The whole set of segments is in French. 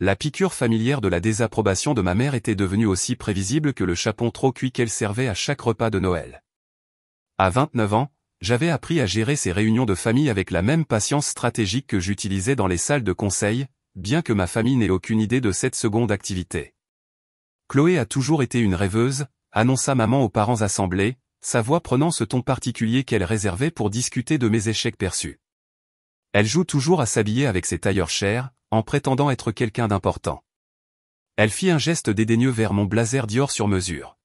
La piqûre familière de la désapprobation de ma mère était devenue aussi prévisible que le chapon trop cuit qu'elle servait à chaque repas de Noël. À 29 ans, j'avais appris à gérer ces réunions de famille avec la même patience stratégique que j'utilisais dans les salles de conseil, bien que ma famille n'ait aucune idée de cette seconde activité. Chloé a toujours été une rêveuse, annonça maman aux parents assemblés, sa voix prenant ce ton particulier qu'elle réservait pour discuter de mes échecs perçus. Elle joue toujours à s'habiller avec ses tailleurs chers, en prétendant être quelqu'un d'important. Elle fit un geste dédaigneux vers mon blazer Dior sur mesure.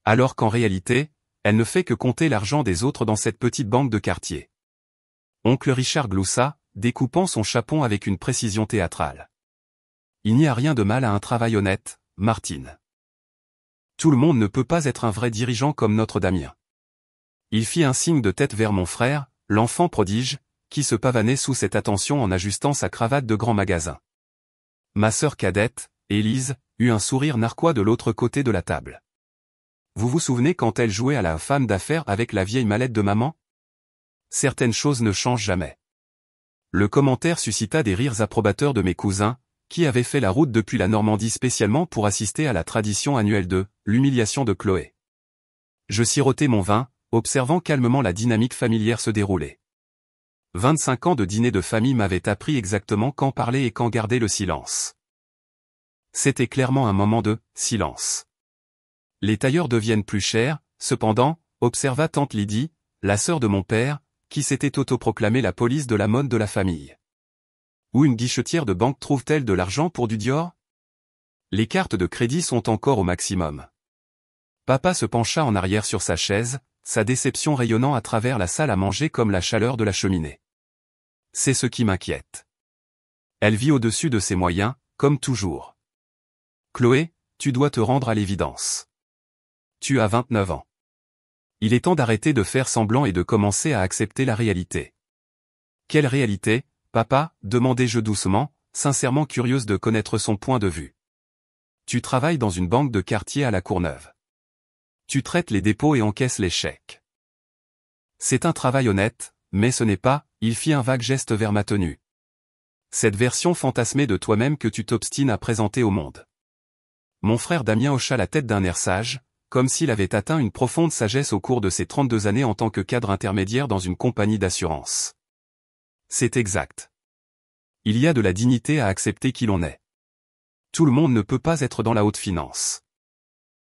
Alors qu'en réalité, elle ne fait que compter l'argent des autres dans cette petite banque de quartier. Oncle Richard gloussa, découpant son chapon avec une précision théâtrale. Il n'y a rien de mal à un travail honnête, Martine. Tout le monde ne peut pas être un vrai dirigeant comme notre Damien. Il fit un signe de tête vers mon frère, l'enfant prodige, qui se pavanait sous cette attention en ajustant sa cravate de grand magasin. Ma sœur cadette, Élise, eut un sourire narquois de l'autre côté de la table. Vous vous souvenez quand elle jouait à la femme d'affaires avec la vieille mallette de maman? Certaines choses ne changent jamais. Le commentaire suscita des rires approbateurs de mes cousins, qui avaient fait la route depuis la Normandie spécialement pour assister à la tradition annuelle de l'humiliation de Chloé. Je sirotai mon vin, observant calmement la dynamique familière se dérouler. 25 ans de dîner de famille m'avaient appris exactement quand parler et quand garder le silence. C'était clairement un moment de silence. Les tailleurs deviennent plus chers, cependant, observa tante Lydie, la sœur de mon père, qui s'était autoproclamée la police de la mode de la famille. Où une guichetière de banque trouve-t-elle de l'argent pour du Dior? Les cartes de crédit sont encore au maximum. Papa se pencha en arrière sur sa chaise, sa déception rayonnant à travers la salle à manger comme la chaleur de la cheminée. C'est ce qui m'inquiète. Elle vit au-dessus de ses moyens, comme toujours. Chloé, tu dois te rendre à l'évidence. Tu as 29 ans. Il est temps d'arrêter de faire semblant et de commencer à accepter la réalité. Quelle réalité, papa? Demandai-je doucement, sincèrement curieuse de connaître son point de vue. Tu travailles dans une banque de quartier à la Courneuve. Tu traites les dépôts et encaisses les chèques. C'est un travail honnête, mais ce n'est pas, il fit un vague geste vers ma tenue. Cette version fantasmée de toi-même que tu t'obstines à présenter au monde. Mon frère Damien hocha la tête d'un air sage, comme s'il avait atteint une profonde sagesse au cours de ses 32 années en tant que cadre intermédiaire dans une compagnie d'assurance. C'est exact. Il y a de la dignité à accepter qui l'on est. Tout le monde ne peut pas être dans la haute finance.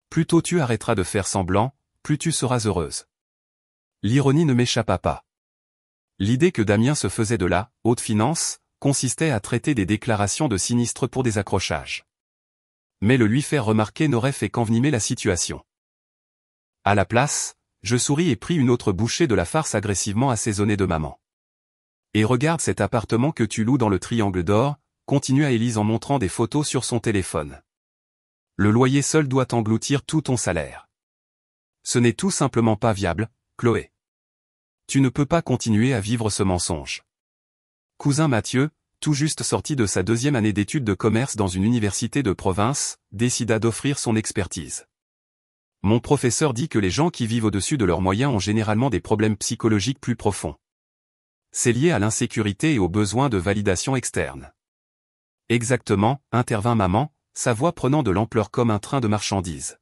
Plus tôt tu arrêteras de faire semblant, plus tu seras heureuse. L'ironie ne m'échappa pas. L'idée que Damien se faisait de la haute finance consistait à traiter des déclarations de sinistres pour des accrochages. Mais le lui faire remarquer n'aurait fait qu'envenimer la situation. À la place, je souris et pris une autre bouchée de la farce agressivement assaisonnée de maman. Et regarde cet appartement que tu loues dans le Triangle d'Or, continua Élise en montrant des photos sur son téléphone. Le loyer seul doit engloutir tout ton salaire. Ce n'est tout simplement pas viable, Chloé. Tu ne peux pas continuer à vivre ce mensonge. Cousin Mathieu, tout juste sorti de sa 2e année d'études de commerce dans une université de province, décida d'offrir son expertise. Mon professeur dit que les gens qui vivent au-dessus de leurs moyens ont généralement des problèmes psychologiques plus profonds. C'est lié à l'insécurité et au besoin de validation externe. Exactement, intervint maman, sa voix prenant de l'ampleur comme un train de marchandises.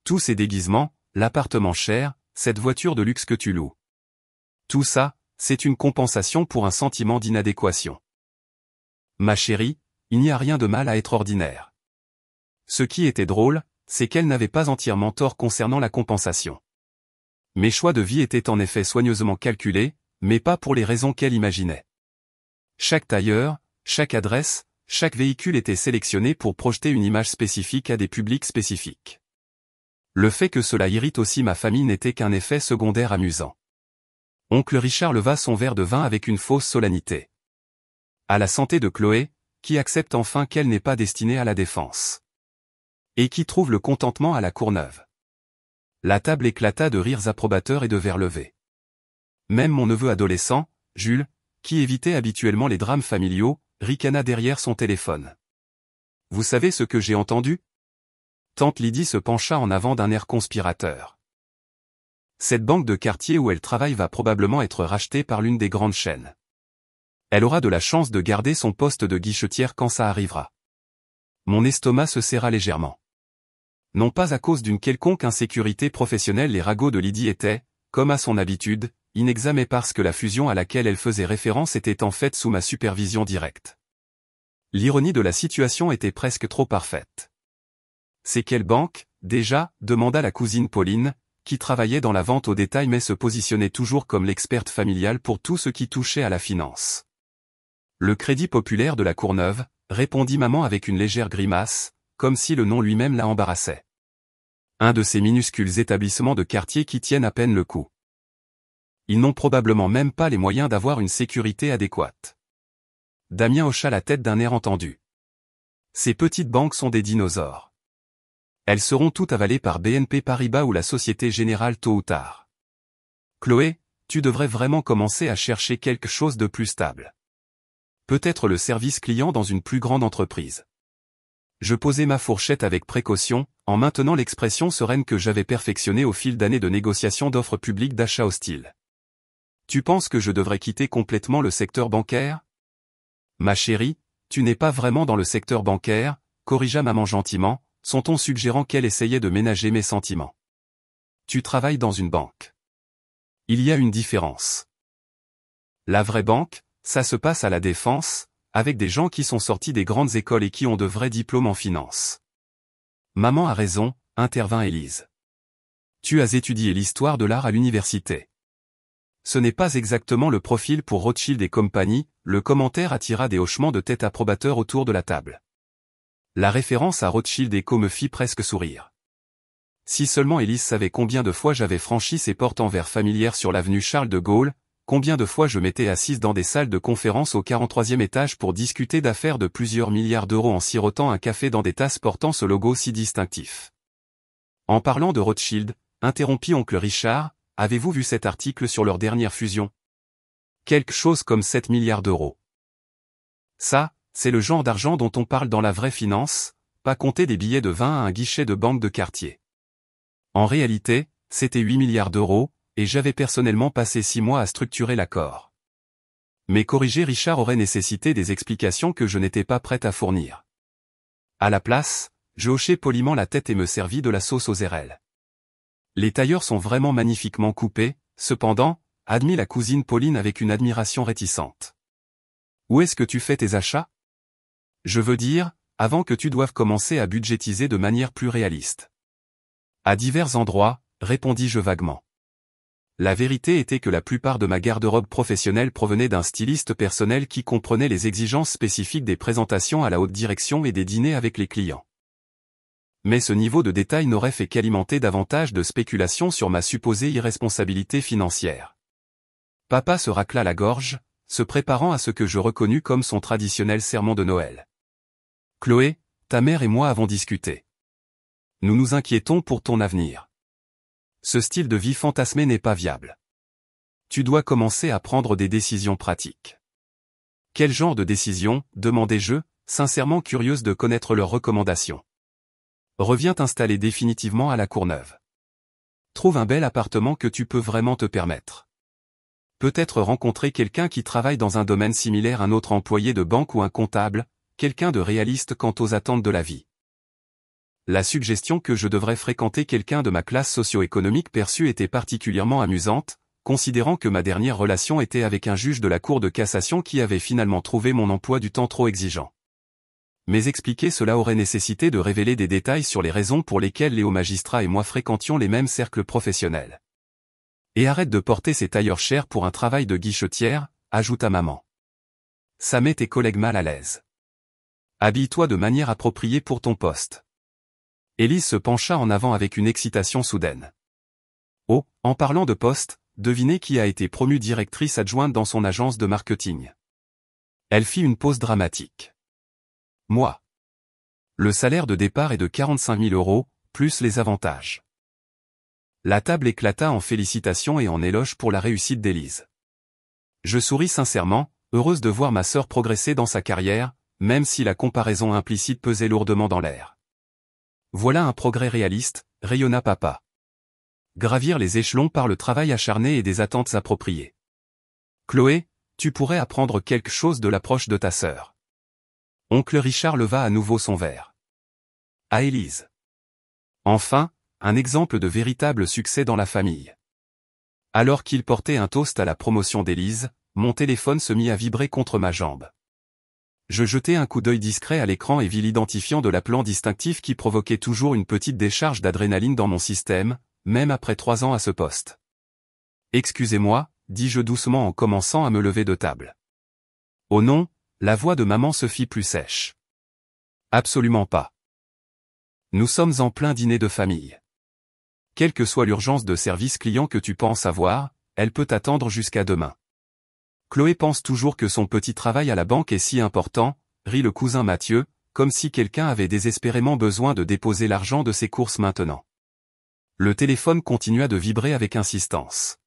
Tous ces déguisements, l'appartement cher, cette voiture de luxe que tu loues. Tout ça, c'est une compensation pour un sentiment d'inadéquation. Ma chérie, il n'y a rien de mal à être ordinaire. Ce qui était drôle, c'est qu'elle n'avait pas entièrement tort concernant la compensation. Mes choix de vie étaient en effet soigneusement calculés, mais pas pour les raisons qu'elle imaginait. Chaque tailleur, chaque adresse, chaque véhicule était sélectionné pour projeter une image spécifique à des publics spécifiques. Le fait que cela irrite aussi ma famille n'était qu'un effet secondaire amusant. Oncle Richard leva son verre de vin avec une fausse solennité. À la santé de Chloé, qui accepte enfin qu'elle n'est pas destinée à la défense. Et qui trouve le contentement à la Courneuve. La table éclata de rires approbateurs et de verres levés. Même mon neveu adolescent, Jules, qui évitait habituellement les drames familiaux, ricana derrière son téléphone. Vous savez ce que j'ai entendu? Tante Lydie se pencha en avant d'un air conspirateur. Cette banque de quartier où elle travaille va probablement être rachetée par l'une des grandes chaînes. Elle aura de la chance de garder son poste de guichetière quand ça arrivera. Mon estomac se serra légèrement. Non pas à cause d'une quelconque insécurité professionnelle, les ragots de Lydie étaient, comme à son habitude, inexacts, parce que la fusion à laquelle elle faisait référence était en fait sous ma supervision directe. L'ironie de la situation était presque trop parfaite. C'est quelle banque, déjà, demanda la cousine Pauline, qui travaillait dans la vente au détail mais se positionnait toujours comme l'experte familiale pour tout ce qui touchait à la finance. Le Crédit Populaire de la Courneuve, répondit maman avec une légère grimace, comme si le nom lui-même la embarrassait. Un de ces minuscules établissements de quartier qui tiennent à peine le coup. Ils n'ont probablement même pas les moyens d'avoir une sécurité adéquate. Damien hocha la tête d'un air entendu. Ces petites banques sont des dinosaures. Elles seront toutes avalées par BNP Paribas ou la Société Générale tôt ou tard. Chloé, tu devrais vraiment commencer à chercher quelque chose de plus stable. Peut-être le service client dans une plus grande entreprise. Je posais ma fourchette avec précaution, en maintenant l'expression sereine que j'avais perfectionnée au fil d'années de négociations d'offres publiques d'achat hostiles. Tu penses que je devrais quitter complètement le secteur bancaire? Ma chérie, tu n'es pas vraiment dans le secteur bancaire, corrigea maman gentiment, son ton suggérant qu'elle essayait de ménager mes sentiments. Tu travailles dans une banque. Il y a une différence. La vraie banque, ça se passe à la Défense, avec des gens qui sont sortis des grandes écoles et qui ont de vrais diplômes en finance. Maman a raison, intervint Élise. Tu as étudié l'histoire de l'art à l'université. Ce n'est pas exactement le profil pour Rothschild et compagnie, le commentaire attira des hochements de tête approbateurs autour de la table. La référence à Rothschild et Co me fit presque sourire. Si seulement Élise savait combien de fois j'avais franchi ces portes en verre familières sur l'avenue Charles de Gaulle, combien de fois je m'étais assise dans des salles de conférence au 43e étage pour discuter d'affaires de plusieurs milliards d'euros en sirotant un café dans des tasses portant ce logo si distinctif. En parlant de Rothschild, interrompit oncle Richard, avez-vous vu cet article sur leur dernière fusion? Quelque chose comme 7 milliards d'euros. Ça, c'est le genre d'argent dont on parle dans la vraie finance, pas compter des billets de 20 à un guichet de banque de quartier. En réalité, c'était 8 milliards d'euros, et j'avais personnellement passé 6 mois à structurer l'accord. Mais corriger Richard aurait nécessité des explications que je n'étais pas prête à fournir. À la place, je hochai poliment la tête et me servis de la sauce aux érelles. Les tailleurs sont vraiment magnifiquement coupés, cependant, admit la cousine Pauline avec une admiration réticente. Où est-ce que tu fais tes achats? Je veux dire, avant que tu doives commencer à budgétiser de manière plus réaliste. À divers endroits, répondis-je vaguement. La vérité était que la plupart de ma garde-robe professionnelle provenait d'un styliste personnel qui comprenait les exigences spécifiques des présentations à la haute direction et des dîners avec les clients. Mais ce niveau de détail n'aurait fait qu'alimenter davantage de spéculations sur ma supposée irresponsabilité financière. Papa se racla la gorge, se préparant à ce que je reconnus comme son traditionnel sermon de Noël. Chloé, ta mère et moi avons discuté. Nous nous inquiétons pour ton avenir. Ce style de vie fantasmé n'est pas viable. Tu dois commencer à prendre des décisions pratiques. Quel genre de décision, demandai-je, sincèrement curieuse de connaître leurs recommandations. Reviens t'installer définitivement à la Courneuve. Trouve un bel appartement que tu peux vraiment te permettre. Peut-être rencontrer quelqu'un qui travaille dans un domaine similaire, un autre employé de banque ou un comptable, quelqu'un de réaliste quant aux attentes de la vie. La suggestion que je devrais fréquenter quelqu'un de ma classe socio-économique perçue était particulièrement amusante, considérant que ma dernière relation était avec un juge de la Cour de cassation qui avait finalement trouvé mon emploi du temps trop exigeant. Mais expliquer cela aurait nécessité de révéler des détails sur les raisons pour lesquelles Léo Magistrat et moi fréquentions les mêmes cercles professionnels. Et arrête de porter ces tailleurs chers pour un travail de guichetière, ajouta maman. Ça met tes collègues mal à l'aise. Habille-toi de manière appropriée pour ton poste. Élise se pencha en avant avec une excitation soudaine. Oh, en parlant de poste, devinez qui a été promue directrice adjointe dans son agence de marketing. Elle fit une pause dramatique. Moi. Le salaire de départ est de 45 000 euros, plus les avantages. La table éclata en félicitations et en éloges pour la réussite d'Élise. Je souris sincèrement, heureuse de voir ma sœur progresser dans sa carrière, même si la comparaison implicite pesait lourdement dans l'air. Voilà un progrès réaliste, rayonna papa. Gravir les échelons par le travail acharné et des attentes appropriées. Chloé, Tu pourrais apprendre quelque chose de l'approche de ta sœur. Oncle Richard leva à nouveau son verre. À Élise. Enfin, un exemple de véritable succès dans la famille. Alors qu'il portait un toast à la promotion d'Élise, mon téléphone se mit à vibrer contre ma jambe. Je jetai un coup d'œil discret à l'écran et vis l'identifiant de l'appelant distinctif qui provoquait toujours une petite décharge d'adrénaline dans mon système, même après 3 ans à ce poste. « Excusez-moi », dis-je doucement en commençant à me lever de table. « Oh non », la voix de maman se fit plus sèche. « Absolument pas. Nous sommes en plein dîner de famille. Quelle que soit l'urgence de service client que tu penses avoir, elle peut attendre jusqu'à demain. Chloé pense toujours que son petit travail à la banque est si important, rit le cousin Mathieu, comme si quelqu'un avait désespérément besoin de déposer l'argent de ses courses maintenant. Le téléphone continua de vibrer avec insistance.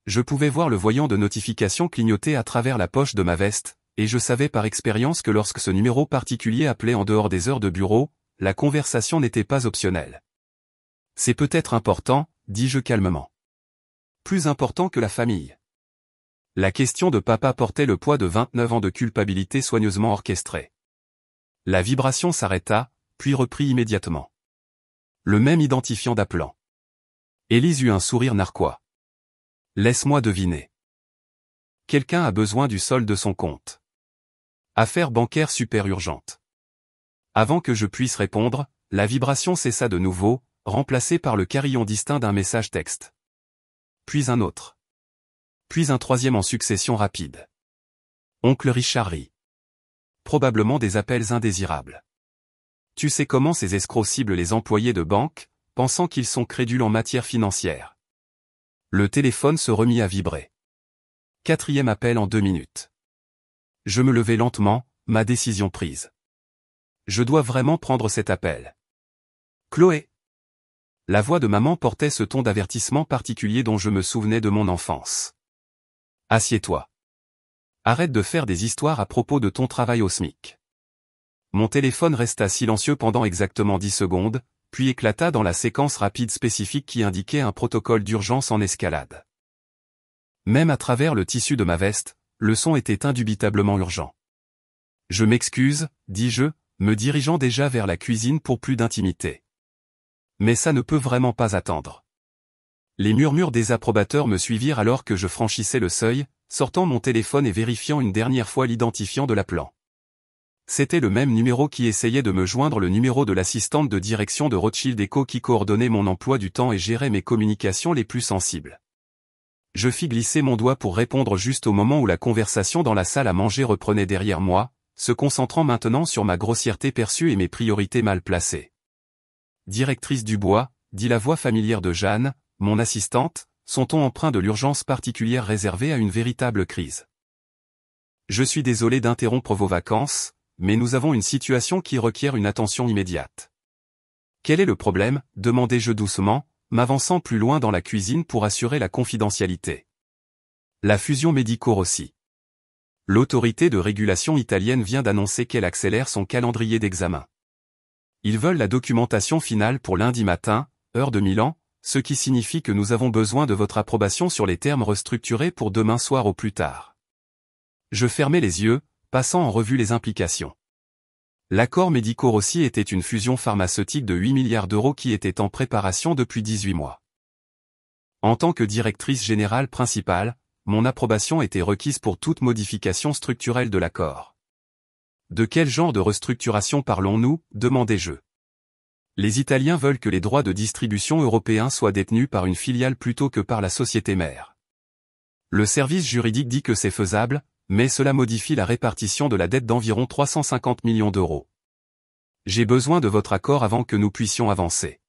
Je pouvais voir le voyant de notification clignoter à travers la poche de ma veste, et je savais par expérience que lorsque ce numéro particulier appelait en dehors des heures de bureau, la conversation n'était pas optionnelle. « C'est peut-être important », dis-je calmement. « Plus important que la famille. » La question de papa portait le poids de 29 ans de culpabilité soigneusement orchestrée. La vibration s'arrêta, puis reprit immédiatement. Le même identifiant d'appelant. Élise eut un sourire narquois. « Laisse-moi deviner. Quelqu'un a besoin du solde de son compte. Affaire bancaire super urgente. » Avant que je puisse répondre, la vibration cessa de nouveau, remplacée par le carillon distinct d'un message texte. Puis un autre. Puis un troisième en succession rapide. Oncle Richard rit. Probablement des appels indésirables. Tu sais comment ces escrocs ciblent les employés de banque, pensant qu'ils sont crédules en matière financière. Le téléphone se remit à vibrer. 4e appel en 2 minutes. Je me levai lentement, ma décision prise. Je dois vraiment prendre cet appel. Chloé. La voix de maman portait ce ton d'avertissement particulier dont je me souvenais de mon enfance. Assieds-toi. Arrête de faire des histoires à propos de ton travail au SMIC. Mon téléphone resta silencieux pendant exactement 10 secondes, puis éclata dans la séquence rapide spécifique qui indiquait un protocole d'urgence en escalade. Même à travers le tissu de ma veste, le son était indubitablement urgent. Je m'excuse, dis-je, me dirigeant déjà vers la cuisine pour plus d'intimité. Mais ça ne peut vraiment pas attendre. Les murmures désapprobateurs me suivirent alors que je franchissais le seuil, sortant mon téléphone et vérifiant une dernière fois l'identifiant de l'appelant. C'était le même numéro qui essayait de me joindre, le numéro de l'assistante de direction de Rothschild & Co qui coordonnait mon emploi du temps et gérait mes communications les plus sensibles. Je fis glisser mon doigt pour répondre juste au moment où la conversation dans la salle à manger reprenait derrière moi, se concentrant maintenant sur ma grossièreté perçue et mes priorités mal placées. « Directrice Dubois », dit la voix familière de Jeanne, mon assistante, son ton empreint de l'urgence particulière réservée à une véritable crise. « Je suis désolé d'interrompre vos vacances, mais nous avons une situation qui requiert une attention immédiate. »« Quel est le problème ?» demandai-je doucement, m'avançant plus loin dans la cuisine pour assurer la confidentialité. « La fusion Medico-Rossi. L'autorité de régulation italienne vient d'annoncer qu'elle accélère son calendrier d'examen. Ils veulent la documentation finale pour lundi matin, heure de Milan, ce qui signifie que nous avons besoin de votre approbation sur les termes restructurés pour demain soir au plus tard. » Je fermai les yeux, passant en revue les implications. L'accord Medico-Rossi était une fusion pharmaceutique de 8 milliards d'euros qui était en préparation depuis 18 mois. En tant que directrice générale principale, mon approbation était requise pour toute modification structurelle de l'accord. De quel genre de restructuration parlons-nous, demandai-je. Les Italiens veulent que les droits de distribution européens soient détenus par une filiale plutôt que par la société mère. Le service juridique dit que c'est faisable, mais cela modifie la répartition de la dette d'environ 350 millions d'euros. J'ai besoin de votre accord avant que nous puissions avancer.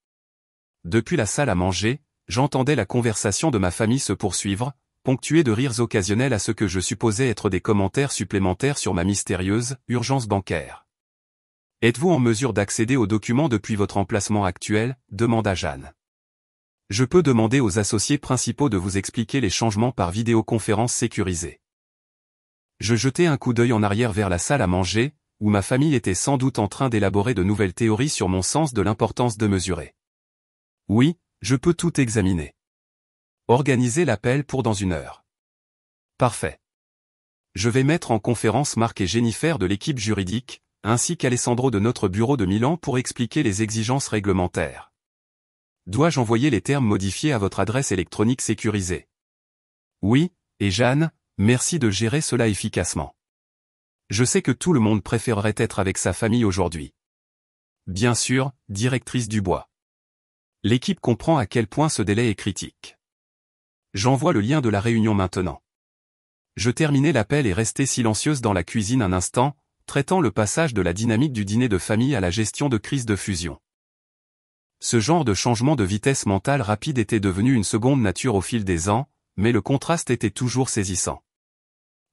Depuis la salle à manger, j'entendais la conversation de ma famille se poursuivre, ponctuée de rires occasionnels à ce que je supposais être des commentaires supplémentaires sur ma mystérieuse urgence bancaire. « Êtes-vous en mesure d'accéder aux documents depuis votre emplacement actuel ?» demanda Jeanne. « Je peux demander aux associés principaux de vous expliquer les changements par vidéoconférence sécurisée. » Je jetai un coup d'œil en arrière vers la salle à manger, où ma famille était sans doute en train d'élaborer de nouvelles théories sur mon sens de l'importance de mesurer. « Oui, je peux tout examiner. Organisez l'appel pour dans 1 heure. » Parfait. Je vais mettre en conférence Marc et Jennifer de l'équipe juridique, ainsi qu'Alessandro de notre bureau de Milan pour expliquer les exigences réglementaires. Dois-je envoyer les termes modifiés à votre adresse électronique sécurisée? Oui, et Jeanne, merci de gérer cela efficacement. Je sais que tout le monde préférerait être avec sa famille aujourd'hui. Bien sûr, directrice Dubois. L'équipe comprend à quel point ce délai est critique. J'envoie le lien de la réunion maintenant. Je terminai l'appel et restai silencieuse dans la cuisine un instant, traitant le passage de la dynamique du dîner de famille à la gestion de crise de fusion. Ce genre de changement de vitesse mentale rapide était devenu une seconde nature au fil des ans, mais le contraste était toujours saisissant.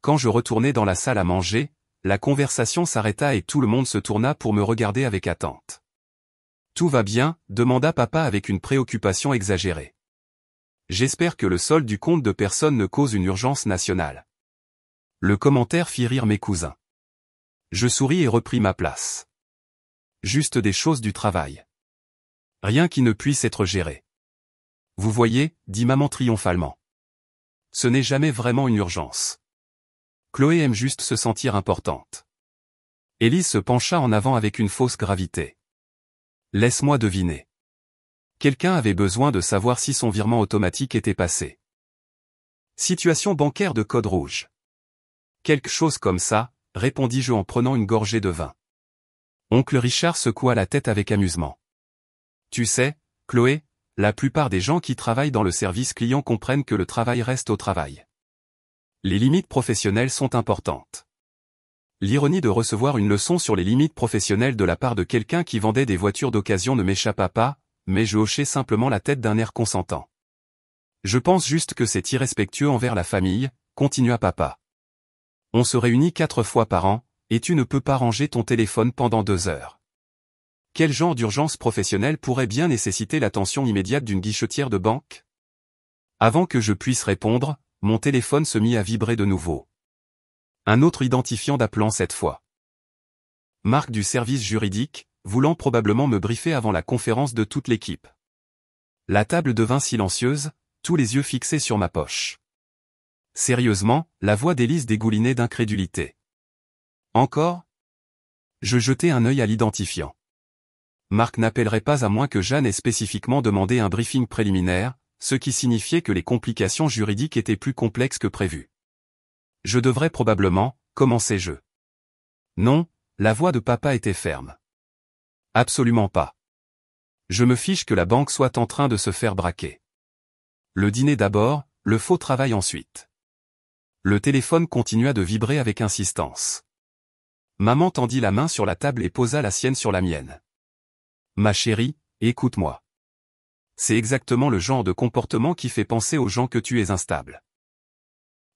Quand je retournai dans la salle à manger, la conversation s'arrêta et tout le monde se tourna pour me regarder avec attente. « Tout va bien ?» demanda papa avec une préoccupation exagérée. « J'espère que le solde du compte de personne ne cause une urgence nationale. » Le commentaire fit rire mes cousins. Je souris et repris ma place. Juste des choses du travail. Rien qui ne puisse être géré. Vous voyez, dit maman triomphalement. Ce n'est jamais vraiment une urgence. Chloé aime juste se sentir importante. Élise se pencha en avant avec une fausse gravité. Laisse-moi deviner. Quelqu'un avait besoin de savoir si son virement automatique était passé. Situation bancaire de code rouge. Quelque chose comme ça, répondis-je en prenant une gorgée de vin. Oncle Richard secoua la tête avec amusement. Tu sais, Chloé, la plupart des gens qui travaillent dans le service client comprennent que le travail reste au travail. Les limites professionnelles sont importantes. L'ironie de recevoir une leçon sur les limites professionnelles de la part de quelqu'un qui vendait des voitures d'occasion ne m'échappa pas, mais je hochai simplement la tête d'un air consentant. Je pense juste que c'est irrespectueux envers la famille, continua papa. On se réunit 4 fois par an, et tu ne peux pas ranger ton téléphone pendant 2 heures. Quel genre d'urgence professionnelle pourrait bien nécessiter l'attention immédiate d'une guichetière de banque? Avant que je puisse répondre, mon téléphone se mit à vibrer de nouveau. Un autre identifiant d'appelant cette fois. Marc du service juridique, voulant probablement me briefer avant la conférence de toute l'équipe. La table devint silencieuse, tous les yeux fixés sur ma poche. Sérieusement, la voix d'Élise dégoulinait d'incrédulité. Encore? Je jetai un œil à l'identifiant. Marc n'appellerait pas à moins que Jeanne ait spécifiquement demandé un briefing préliminaire, ce qui signifiait que les complications juridiques étaient plus complexes que prévu. Je devrais probablement, commençai-je. Non, la voix de papa était ferme. Absolument pas. Je me fiche que la banque soit en train de se faire braquer. Le dîner d'abord, le faux travail ensuite. Le téléphone continua de vibrer avec insistance. Maman tendit la main sur la table et posa la sienne sur la mienne. Ma chérie, écoute-moi. C'est exactement le genre de comportement qui fait penser aux gens que tu es instable.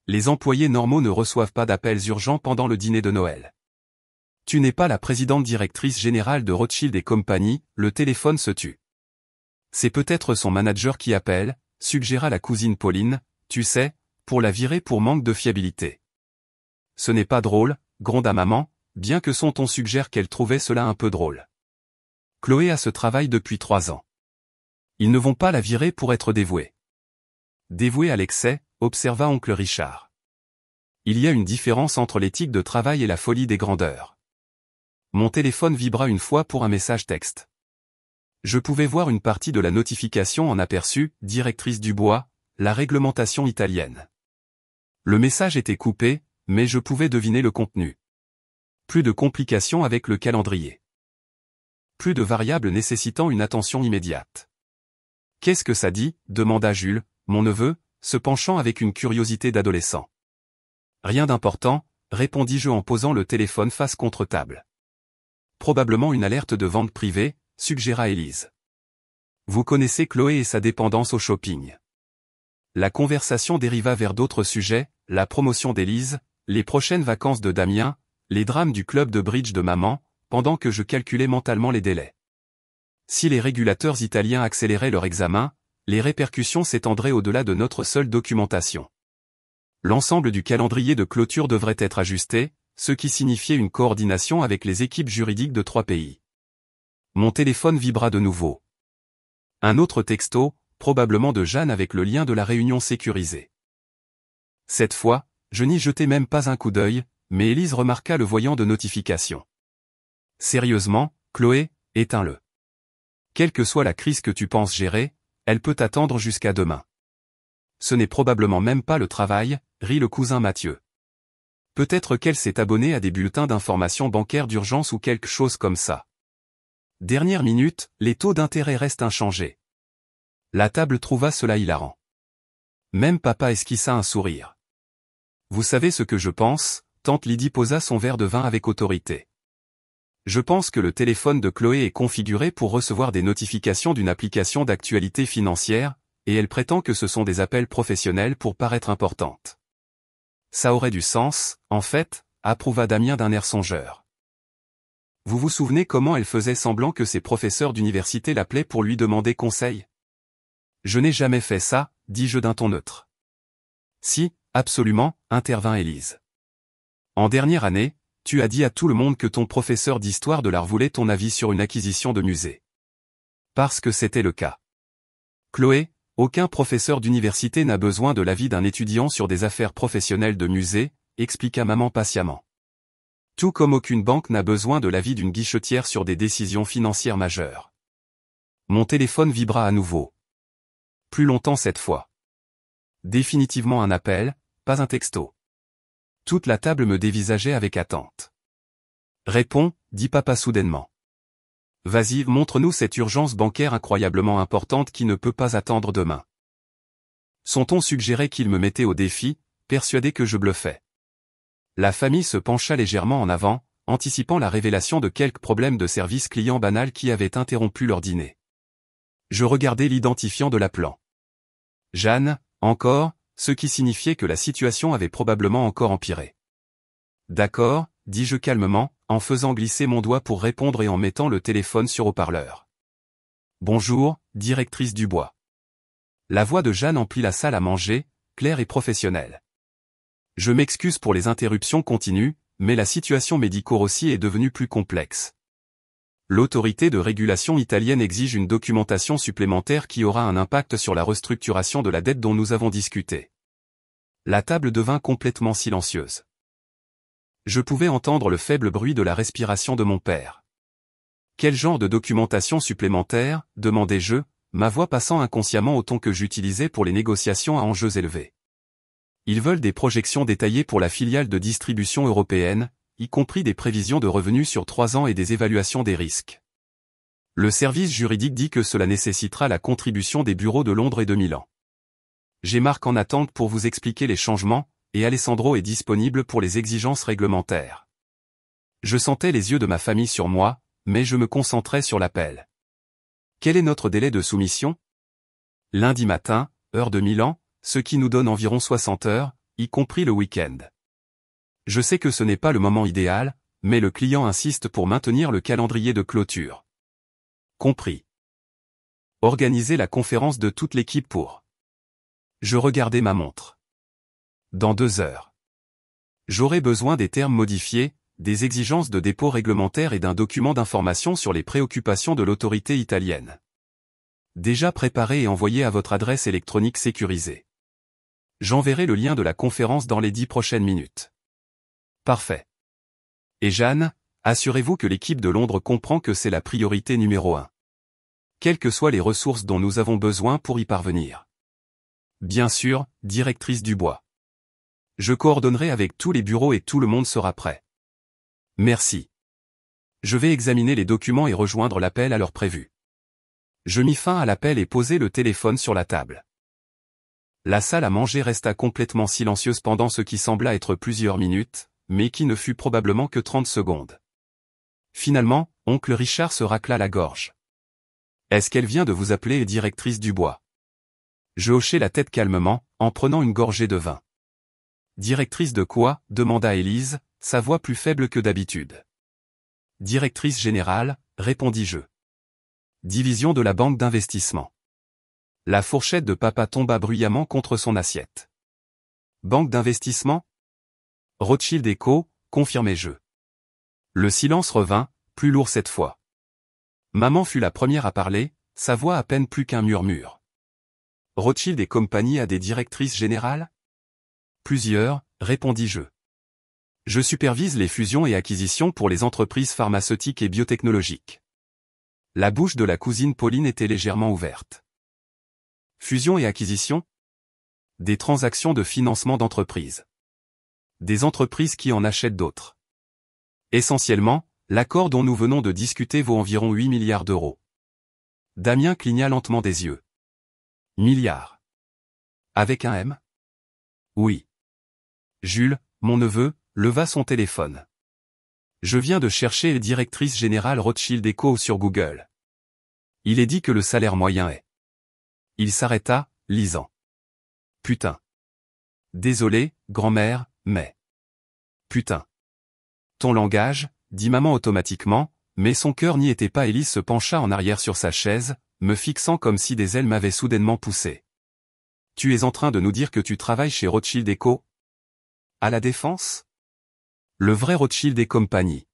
Les employés normaux ne reçoivent pas d'appels urgents pendant le dîner de Noël. Tu n'es pas la présidente directrice générale de Rothschild et compagnie, le téléphone se tut. C'est peut-être son manager qui appelle, suggéra la cousine Pauline, tu sais, pour la virer pour manque de fiabilité. Ce n'est pas drôle, gronda maman, bien que son ton suggère qu'elle trouvait cela un peu drôle. Chloé a ce travail depuis 3 ans. Ils ne vont pas la virer pour être dévoués. Dévouée à l'excès, observa oncle Richard. Il y a une différence entre l'éthique de travail et la folie des grandeurs. Mon téléphone vibra une fois pour un message texte. Je pouvais voir une partie de la notification en aperçu, directrice Dubois, la réglementation italienne. Le message était coupé, mais je pouvais deviner le contenu. Plus de complications avec le calendrier. Plus de variables nécessitant une attention immédiate. Qu'est-ce que ça dit? Demanda Jules, mon neveu, se penchant avec une curiosité d'adolescent. Rien d'important, répondis-je en posant le téléphone face contre table. Probablement une alerte de vente privée, suggéra Élise. Vous connaissez Chloé et sa dépendance au shopping. La conversation dériva vers d'autres sujets, la promotion d'Élise, les prochaines vacances de Damien, les drames du club de bridge de maman, pendant que je calculais mentalement les délais. Si les régulateurs italiens accéléraient leur examen, les répercussions s'étendraient au-delà de notre seule documentation. L'ensemble du calendrier de clôture devrait être ajusté, ce qui signifiait une coordination avec les équipes juridiques de 3 pays. Mon téléphone vibra de nouveau. Un autre texto, probablement de Jeanne avec le lien de la réunion sécurisée. Cette fois, Je n'y jetai même pas un coup d'œil, mais Élise remarqua le voyant de notification. Sérieusement, Chloé, éteins-le. Quelle que soit la crise que tu penses gérer, elle peut attendre jusqu'à demain. Ce n'est probablement même pas le travail, rit le cousin Mathieu. Peut-être qu'elle s'est abonnée à des bulletins d'information bancaire d'urgence ou quelque chose comme ça. Dernière minute, les taux d'intérêt restent inchangés. La table trouva cela hilarant. Même papa esquissa un sourire. Vous savez ce que je pense, tante Lydie posa son verre de vin avec autorité. Je pense que le téléphone de Chloé est configuré pour recevoir des notifications d'une application d'actualité financière, et elle prétend que ce sont des appels professionnels pour paraître importantes. Ça aurait du sens, en fait, approuva Damien d'un air songeur. Vous vous souvenez comment elle faisait semblant que ses professeurs d'université l'appelaient pour lui demander conseil? Je n'ai jamais fait ça, dis-je d'un ton neutre. Si, absolument, intervint Élise. En dernière année, tu as dit à tout le monde que ton professeur d'histoire de l'art voulait ton avis sur une acquisition de musée. Parce que c'était le cas. Chloé, aucun professeur d'université n'a besoin de l'avis d'un étudiant sur des affaires professionnelles de musée, expliqua maman patiemment. Tout comme aucune banque n'a besoin de l'avis d'une guichetière sur des décisions financières majeures. Mon téléphone vibra à nouveau. Plus longtemps cette fois. Définitivement un appel, pas un texto. Toute la table me dévisageait avec attente. Réponds, dit papa soudainement. Vas-y, montre-nous cette urgence bancaire incroyablement importante qui ne peut pas attendre demain. Son ton suggérait qu'il me mettait au défi, persuadé que je bluffais. La famille se pencha légèrement en avant, anticipant la révélation de quelques problèmes de service client banal qui avaient interrompu leur dîner. Je regardais l'identifiant de l'appelant. Jeanne, encore, ce qui signifiait que la situation avait probablement encore empiré. D'accord, dis-je calmement, en faisant glisser mon doigt pour répondre et en mettant le téléphone sur haut-parleur. Bonjour, directrice Dubois. La voix de Jeanne emplit la salle à manger, claire et professionnelle. Je m'excuse pour les interruptions continues, mais la situation médico-aussi est devenue plus complexe. L'autorité de régulation italienne exige une documentation supplémentaire qui aura un impact sur la restructuration de la dette dont nous avons discuté. La table devint complètement silencieuse. Je pouvais entendre le faible bruit de la respiration de mon père. Quel genre de documentation supplémentaire, demandai-je, ma voix passant inconsciemment au ton que j'utilisais pour les négociations à enjeux élevés. Ils veulent des projections détaillées pour la filiale de distribution européenne, y compris des prévisions de revenus sur 3 ans et des évaluations des risques. Le service juridique dit que cela nécessitera la contribution des bureaux de Londres et de Milan. J'ai Marc en attente pour vous expliquer les changements, et Alessandro est disponible pour les exigences réglementaires. Je sentais les yeux de ma famille sur moi, mais je me concentrais sur l'appel. Quel est notre délai de soumission? Lundi matin, heure de Milan, ce qui nous donne environ 60 heures, y compris le week-end. Je sais que ce n'est pas le moment idéal, mais le client insiste pour maintenir le calendrier de clôture. Compris. Organiser la conférence de toute l'équipe pour. Je regardais ma montre. Dans 2 heures. J'aurai besoin des termes modifiés, des exigences de dépôt réglementaire et d'un document d'information sur les préoccupations de l'autorité italienne. Déjà préparé et envoyé à votre adresse électronique sécurisée. J'enverrai le lien de la conférence dans les 10 prochaines minutes. Parfait. Et Jeanne, assurez-vous que l'équipe de Londres comprend que c'est la priorité numéro 1. Quelles que soient les ressources dont nous avons besoin pour y parvenir. Bien sûr, directrice Dubois. Je coordonnerai avec tous les bureaux et tout le monde sera prêt. Merci. Je vais examiner les documents et rejoindre l'appel à l'heure prévue. Je mis fin à l'appel et posai le téléphone sur la table. La salle à manger resta complètement silencieuse pendant ce qui sembla être plusieurs minutes, mais qui ne fut probablement que 30 secondes. Finalement, oncle Richard se racla la gorge. Est-ce qu'elle vient de vous appeler directrice Dubois? Je hochai la tête calmement, en prenant une gorgée de vin. Directrice de quoi? Demanda Élise, sa voix plus faible que d'habitude. Directrice générale, répondis-je. Division de la banque d'investissement. La fourchette de papa tomba bruyamment contre son assiette. Banque d'investissement? Rothschild & Co, confirmai-je. Le silence revint, plus lourd cette fois. Maman fut la première à parler, sa voix à peine plus qu'un murmure. Rothschild & Compagnie a des directrices générales? Plusieurs, répondis-je. Je supervise les fusions et acquisitions pour les entreprises pharmaceutiques et biotechnologiques. La bouche de la cousine Pauline était légèrement ouverte. Fusion et acquisition? Des transactions de financement d'entreprises. Des entreprises qui en achètent d'autres. Essentiellement, l'accord dont nous venons de discuter vaut environ 8 milliards d'euros. Damien cligna lentement des yeux. Milliards. Avec un M? Oui. Jules, mon neveu, leva son téléphone. Je viens de chercher la directrice générale Rothschild & Co sur Google. Il est dit que le salaire moyen est. Il s'arrêta, lisant. Putain. Désolé, grand-mère, mais. Putain. Ton langage, dit maman automatiquement, mais son cœur n'y était pas. Élise se pencha en arrière sur sa chaise, me fixant comme si des ailes m'avaient soudainement poussé. Tu es en train de nous dire que tu travailles chez Rothschild & Co? À la Défense? Le vrai Rothschild & Compagnie.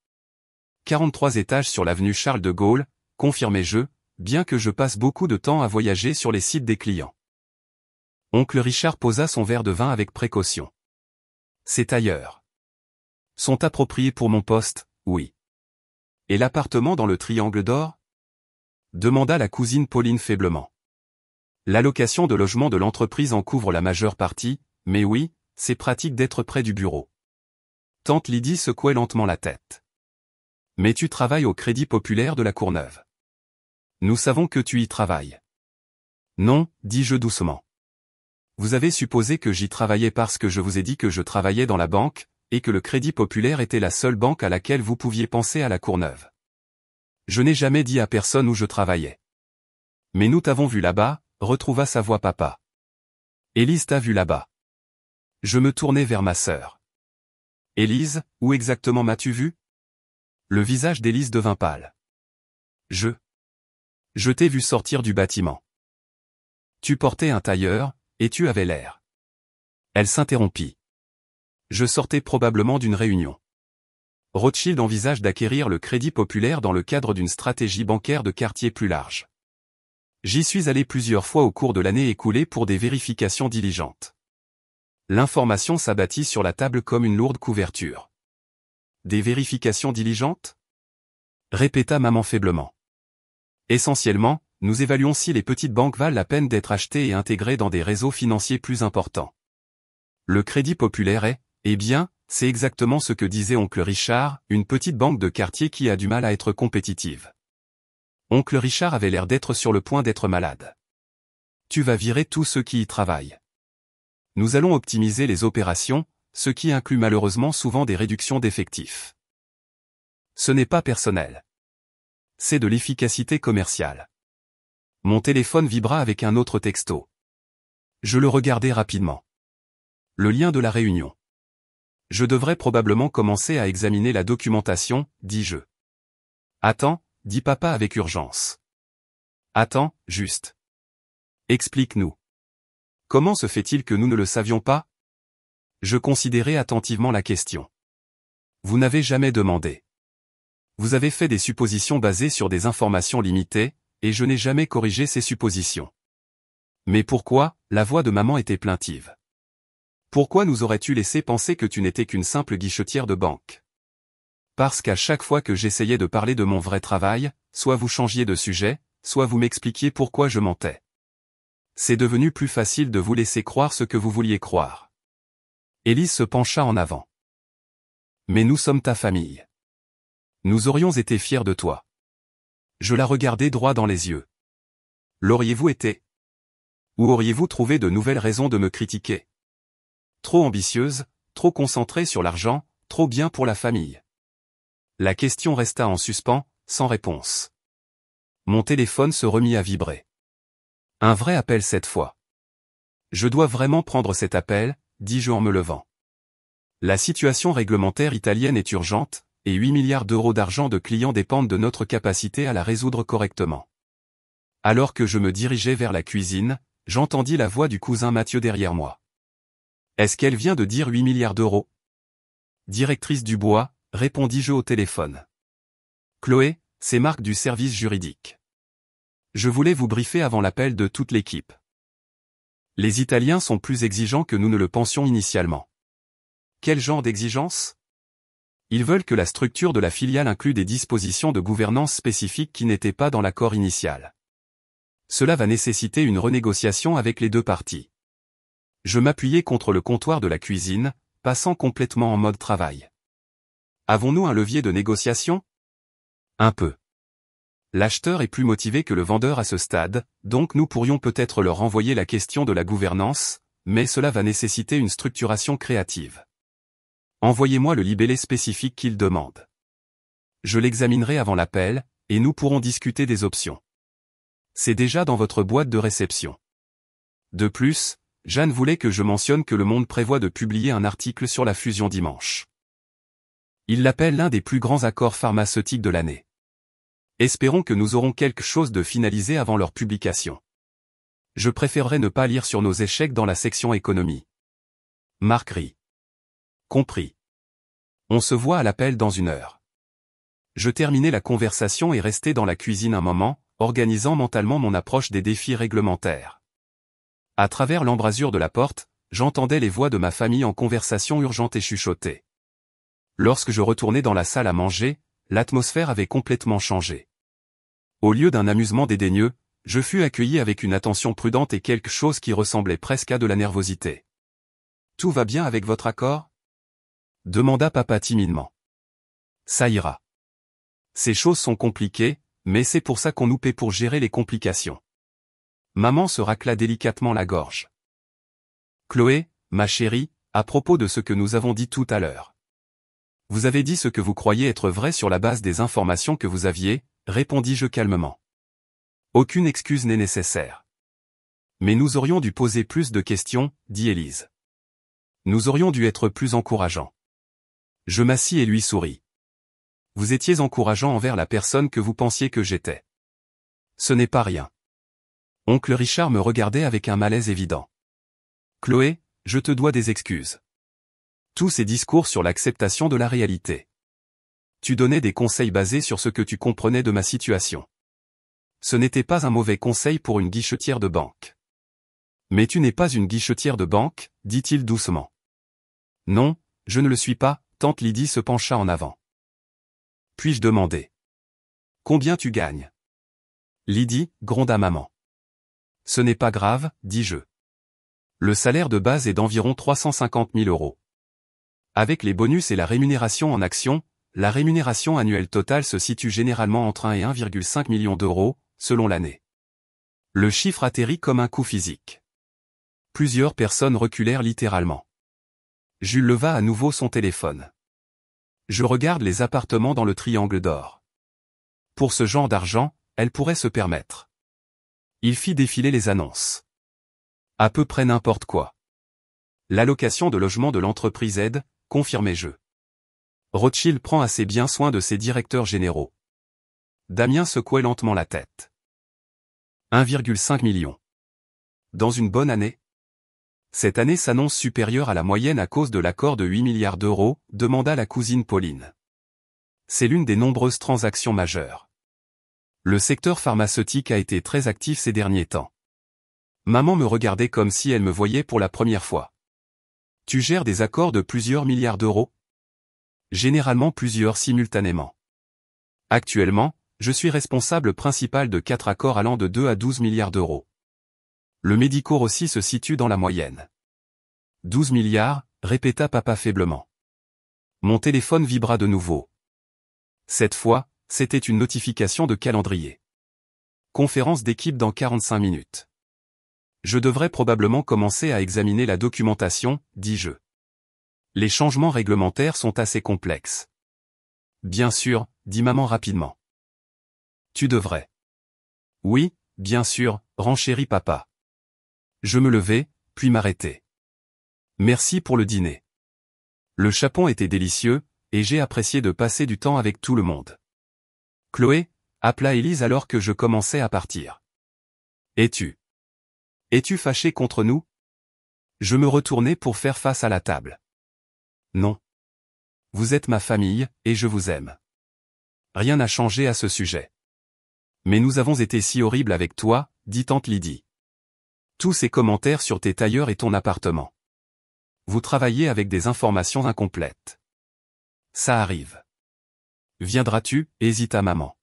43 étages sur l'avenue Charles de Gaulle, confirmai-je, bien que je passe beaucoup de temps à voyager sur les sites des clients. Oncle Richard posa son verre de vin avec précaution. C'est ailleurs. Sont appropriés pour mon poste, oui. Et l'appartement dans le Triangle d'Or? Demanda la cousine Pauline faiblement. L'allocation de logement de l'entreprise en couvre la majeure partie, mais oui, c'est pratique d'être près du bureau. Tante Lydie secouait lentement la tête. Mais tu travailles au Crédit Populaire de la Courneuve. Nous savons que tu y travailles. Non, dis-je doucement. Vous avez supposé que j'y travaillais parce que je vous ai dit que je travaillais dans la banque, et que le Crédit Populaire était la seule banque à laquelle vous pouviez penser à la Courneuve. Je n'ai jamais dit à personne où je travaillais. Mais nous t'avons vu là-bas, retrouva sa voix papa. Élise t'a vu là-bas. Je me tournai vers ma sœur. Élise, où exactement m'as-tu vu? Le visage d'Élise devint pâle. Je t'ai vu sortir du bâtiment. Tu portais un tailleur, et tu avais l'air. Elle s'interrompit. Je sortais probablement d'une réunion. Rothschild envisage d'acquérir le Crédit Populaire dans le cadre d'une stratégie bancaire de quartier plus large. J'y suis allé plusieurs fois au cours de l'année écoulée pour des vérifications diligentes. L'information s'abattit sur la table comme une lourde couverture. Des vérifications diligentes? Répéta maman faiblement. Essentiellement, nous évaluons si les petites banques valent la peine d'être achetées et intégrées dans des réseaux financiers plus importants. Le Crédit Populaire est, eh bien, c'est exactement ce que disait oncle Richard, une petite banque de quartier qui a du mal à être compétitive. Oncle Richard avait l'air d'être sur le point d'être malade. Tu vas virer tous ceux qui y travaillent. Nous allons optimiser les opérations, ce qui inclut malheureusement souvent des réductions d'effectifs. Ce n'est pas personnel. C'est de l'efficacité commerciale. Mon téléphone vibra avec un autre texto. Je le regardai rapidement. Le lien de la réunion. Je devrais probablement commencer à examiner la documentation, dis-je. Attends, dit papa avec urgence. Attends, juste. Explique-nous. Comment se fait-il que nous ne le savions pas? Je considérai attentivement la question. Vous n'avez jamais demandé. Vous avez fait des suppositions basées sur des informations limitées, et je n'ai jamais corrigé ces suppositions. Mais pourquoi? La voix de maman était plaintive. Pourquoi nous aurais-tu laissé penser que tu n'étais qu'une simple guichetière de banque? Parce qu'à chaque fois que j'essayais de parler de mon vrai travail, soit vous changiez de sujet, soit vous m'expliquiez pourquoi je mentais. C'est devenu plus facile de vous laisser croire ce que vous vouliez croire. Élise se pencha en avant. Mais nous sommes ta famille. Nous aurions été fiers de toi. Je la regardai droit dans les yeux. L'auriez-vous été? Ou auriez-vous trouvé de nouvelles raisons de me critiquer? Trop ambitieuse, trop concentrée sur l'argent, trop bien pour la famille. La question resta en suspens, sans réponse. Mon téléphone se remit à vibrer. Un vrai appel cette fois. Je dois vraiment prendre cet appel, dis-je en me levant. La situation réglementaire italienne est urgente, et 8 milliards d'euros d'argent de clients dépendent de notre capacité à la résoudre correctement. Alors que je me dirigeais vers la cuisine, j'entendis la voix du cousin Mathieu derrière moi. Est-ce qu'elle vient de dire 8 milliards d'euros? Directrice Dubois, répondis-je au téléphone. Chloé, c'est Marc du service juridique. Je voulais vous briefer avant l'appel de toute l'équipe. Les Italiens sont plus exigeants que nous ne le pensions initialement. Quel genre d'exigence? Ils veulent que la structure de la filiale inclue des dispositions de gouvernance spécifiques qui n'étaient pas dans l'accord initial. Cela va nécessiter une renégociation avec les deux parties. Je m'appuyais contre le comptoir de la cuisine, passant complètement en mode travail. Avons-nous un levier de négociation? Un peu. L'acheteur est plus motivé que le vendeur à ce stade, donc nous pourrions peut-être leur renvoyer la question de la gouvernance, mais cela va nécessiter une structuration créative. Envoyez-moi le libellé spécifique qu'il demande. Je l'examinerai avant l'appel, et nous pourrons discuter des options. C'est déjà dans votre boîte de réception. De plus, Jeanne voulait que je mentionne que Le Monde prévoit de publier un article sur la fusion dimanche. Il l'appelle l'un des plus grands accords pharmaceutiques de l'année. Espérons que nous aurons quelque chose de finalisé avant leur publication. Je préférerais ne pas lire sur nos échecs dans la section économie. Marc rit. Compris. On se voit à l'appel dans 1 heure. Je terminais la conversation et restais dans la cuisine un moment, organisant mentalement mon approche des défis réglementaires. À travers l'embrasure de la porte, j'entendais les voix de ma famille en conversation urgente et chuchotée. Lorsque je retournais dans la salle à manger, l'atmosphère avait complètement changé. Au lieu d'un amusement dédaigneux, je fus accueilli avec une attention prudente et quelque chose qui ressemblait presque à de la nervosité. « Tout va bien avec votre accord ?» demanda papa timidement. « Ça ira. Ces choses sont compliquées, mais c'est pour ça qu'on nous paie pour gérer les complications. » Maman se racla délicatement la gorge. « Chloé, ma chérie, à propos de ce que nous avons dit tout à l'heure. Vous avez dit ce que vous croyez être vrai sur la base des informations que vous aviez, répondis-je calmement. Aucune excuse n'est nécessaire. Mais nous aurions dû poser plus de questions, dit Élise. Nous aurions dû être plus encourageants. Je m'assis et lui souris. Vous étiez encourageant envers la personne que vous pensiez que j'étais. Ce n'est pas rien. Oncle Richard me regardait avec un malaise évident. Chloé, je te dois des excuses. Tous ces discours sur l'acceptation de la réalité. Tu donnais des conseils basés sur ce que tu comprenais de ma situation. Ce n'était pas un mauvais conseil pour une guichetière de banque. Mais tu n'es pas une guichetière de banque, dit-il doucement. Non, je ne le suis pas, tante Lydie se pencha en avant. Puis-je demander? Combien tu gagnes? Lydie, gronda maman. Ce n'est pas grave, dis-je. Le salaire de base est d'environ 350 000 €. Avec les bonus et la rémunération en actions, la rémunération annuelle totale se situe généralement entre 1 et 1,5 million d'euros, selon l'année. Le chiffre atterrit comme un coup physique. Plusieurs personnes reculèrent littéralement. Jules leva à nouveau son téléphone. Je regarde les appartements dans le triangle d'or. Pour ce genre d'argent, elle pourrait se permettre. Il fit défiler les annonces. À peu près n'importe quoi. L'allocation de logement de l'entreprise aide, confirmai-je. Rothschild prend assez bien soin de ses directeurs généraux. Damien secouait lentement la tête. 1,5 million. Dans une bonne année? Cette année s'annonce supérieure à la moyenne à cause de l'accord de 8 milliards d'euros, demanda la cousine Pauline. C'est l'une des nombreuses transactions majeures. Le secteur pharmaceutique a été très actif ces derniers temps. Maman me regardait comme si elle me voyait pour la première fois. Tu gères des accords de plusieurs milliards d'euros? Généralement plusieurs simultanément. Actuellement, je suis responsable principal de 4 accords allant de 2 à 12 milliards d'euros. Le Medicour aussi se situe dans la moyenne. 12 milliards, répéta papa faiblement. Mon téléphone vibra de nouveau. Cette fois, c'était une notification de calendrier. Conférence d'équipe dans 45 minutes. Je devrais probablement commencer à examiner la documentation, dis-je. Les changements réglementaires sont assez complexes. Bien sûr, dit maman rapidement. Tu devrais. Oui, bien sûr, renchérit papa. Je me levai, puis m'arrêtai. Merci pour le dîner. Le chapon était délicieux, et j'ai apprécié de passer du temps avec tout le monde. Chloé, appela Élise alors que je commençais à partir. Es-tu fâché contre nous? Je me retournai pour faire face à la table. Non. Vous êtes ma famille, et je vous aime. Rien n'a changé à ce sujet. Mais nous avons été si horribles avec toi, dit tante Lydie. Tous ces commentaires sur tes tailleurs et ton appartement. Vous travaillez avec des informations incomplètes. Ça arrive. Viendras-tu, hésita maman.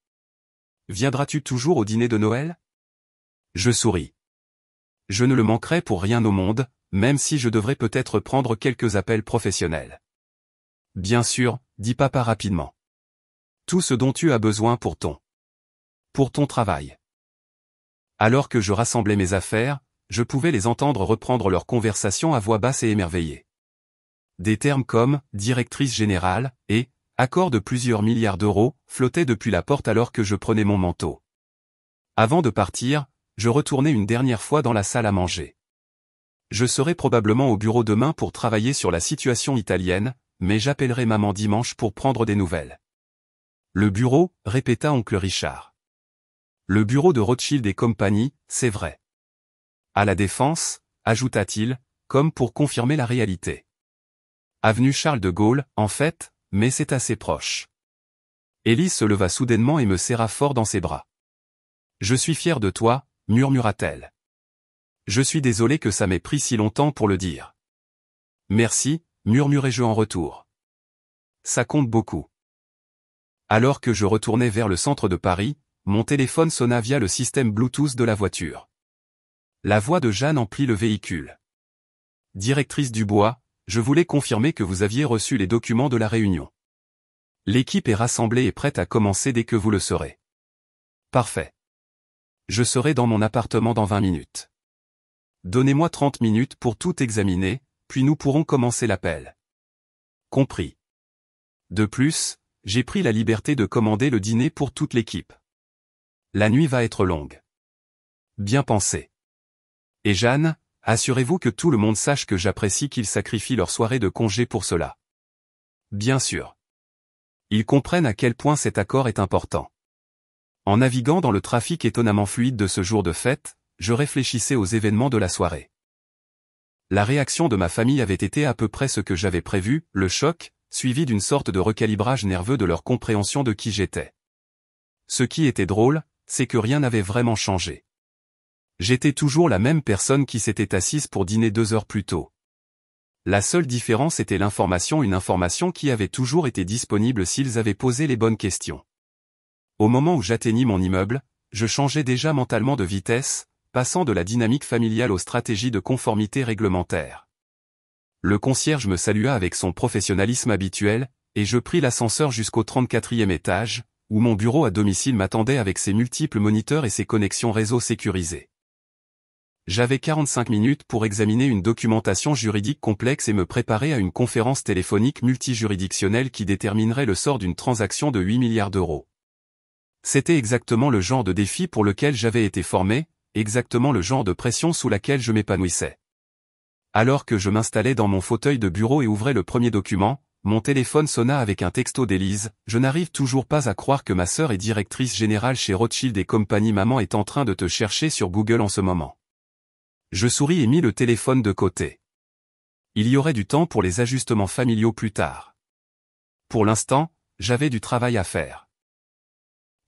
Viendras-tu toujours au dîner de Noël? Je souris. Je ne le manquerai pour rien au monde, même si je devrais peut-être prendre quelques appels professionnels. Bien sûr, dit papa rapidement. Tout ce dont tu as besoin pour ton travail. Alors que je rassemblais mes affaires, je pouvais les entendre reprendre leur conversation à voix basse et émerveillée. Des termes comme « directrice générale » et « accord de plusieurs milliards d'euros » flottaient depuis la porte alors que je prenais mon manteau. Avant de partir, je retournais une dernière fois dans la salle à manger. Je serai probablement au bureau demain pour travailler sur la situation italienne, mais j'appellerai maman dimanche pour prendre des nouvelles. Le bureau, répéta oncle Richard. Le bureau de Rothschild et compagnie, c'est vrai. À la Défense, ajouta-t-il, comme pour confirmer la réalité. Avenue Charles de Gaulle, en fait, mais c'est assez proche. Élise se leva soudainement et me serra fort dans ses bras. Je suis fière de toi, murmura-t-elle. Je suis désolé que ça m'ait pris si longtemps pour le dire. Merci, murmurai-je en retour. Ça compte beaucoup. Alors que je retournais vers le centre de Paris, mon téléphone sonna via le système Bluetooth de la voiture. La voix de Jeanne emplit le véhicule. Directrice Dubois, je voulais confirmer que vous aviez reçu les documents de la réunion. L'équipe est rassemblée et prête à commencer dès que vous le serez. Parfait. Je serai dans mon appartement dans 20 minutes. Donnez-moi 30 minutes pour tout examiner, puis nous pourrons commencer l'appel. Compris. De plus, j'ai pris la liberté de commander le dîner pour toute l'équipe. La nuit va être longue. Bien pensé. Et Jeanne, assurez-vous que tout le monde sache que j'apprécie qu'ils sacrifient leur soirée de congé pour cela. Bien sûr. Ils comprennent à quel point cet accord est important. En naviguant dans le trafic étonnamment fluide de ce jour de fête, je réfléchissais aux événements de la soirée. La réaction de ma famille avait été à peu près ce que j'avais prévu, le choc, suivi d'une sorte de recalibrage nerveux de leur compréhension de qui j'étais. Ce qui était drôle, c'est que rien n'avait vraiment changé. J'étais toujours la même personne qui s'était assise pour dîner 2 heures plus tôt. La seule différence était l'information, une information qui avait toujours été disponible s'ils avaient posé les bonnes questions. Au moment où j'atteignis mon immeuble, je changeais déjà mentalement de vitesse, passant de la dynamique familiale aux stratégies de conformité réglementaire. Le concierge me salua avec son professionnalisme habituel, et je pris l'ascenseur jusqu'au 34e étage, où mon bureau à domicile m'attendait avec ses multiples moniteurs et ses connexions réseau sécurisées. J'avais 45 minutes pour examiner une documentation juridique complexe et me préparer à une conférence téléphonique multijuridictionnelle qui déterminerait le sort d'une transaction de 8 milliards d'euros. C'était exactement le genre de défi pour lequel j'avais été formé, exactement le genre de pression sous laquelle je m'épanouissais. Alors que je m'installais dans mon fauteuil de bureau et ouvrais le premier document, mon téléphone sonna avec un texto d'Élise. Je n'arrive toujours pas à croire que ma sœur est directrice générale chez Rothschild et compagnie. Maman est en train de te chercher sur Google en ce moment. Je souris et mis le téléphone de côté. Il y aurait du temps pour les ajustements familiaux plus tard. Pour l'instant, j'avais du travail à faire.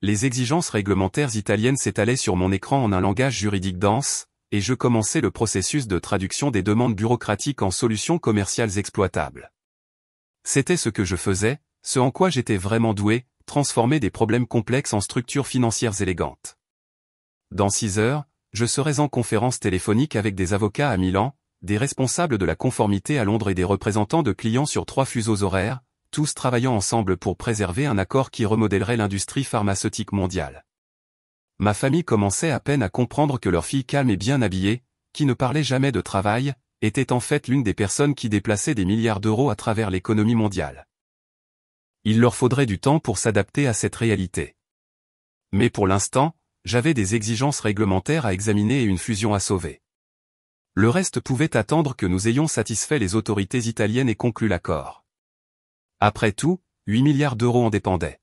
Les exigences réglementaires italiennes s'étalaient sur mon écran en un langage juridique dense, et je commençais le processus de traduction des demandes bureaucratiques en solutions commerciales exploitables. C'était ce que je faisais, ce en quoi j'étais vraiment doué, transformer des problèmes complexes en structures financières élégantes. Dans 6 heures, je serais en conférence téléphonique avec des avocats à Milan, des responsables de la conformité à Londres et des représentants de clients sur 3 fuseaux horaires, tous travaillant ensemble pour préserver un accord qui remodèlerait l'industrie pharmaceutique mondiale. Ma famille commençait à peine à comprendre que leur fille calme et bien habillée, qui ne parlait jamais de travail, était en fait l'une des personnes qui déplaçait des milliards d'euros à travers l'économie mondiale. Il leur faudrait du temps pour s'adapter à cette réalité. Mais pour l'instant, j'avais des exigences réglementaires à examiner et une fusion à sauver. Le reste pouvait attendre que nous ayons satisfait les autorités italiennes et conclu l'accord. Après tout, 8 milliards d'euros en dépendaient.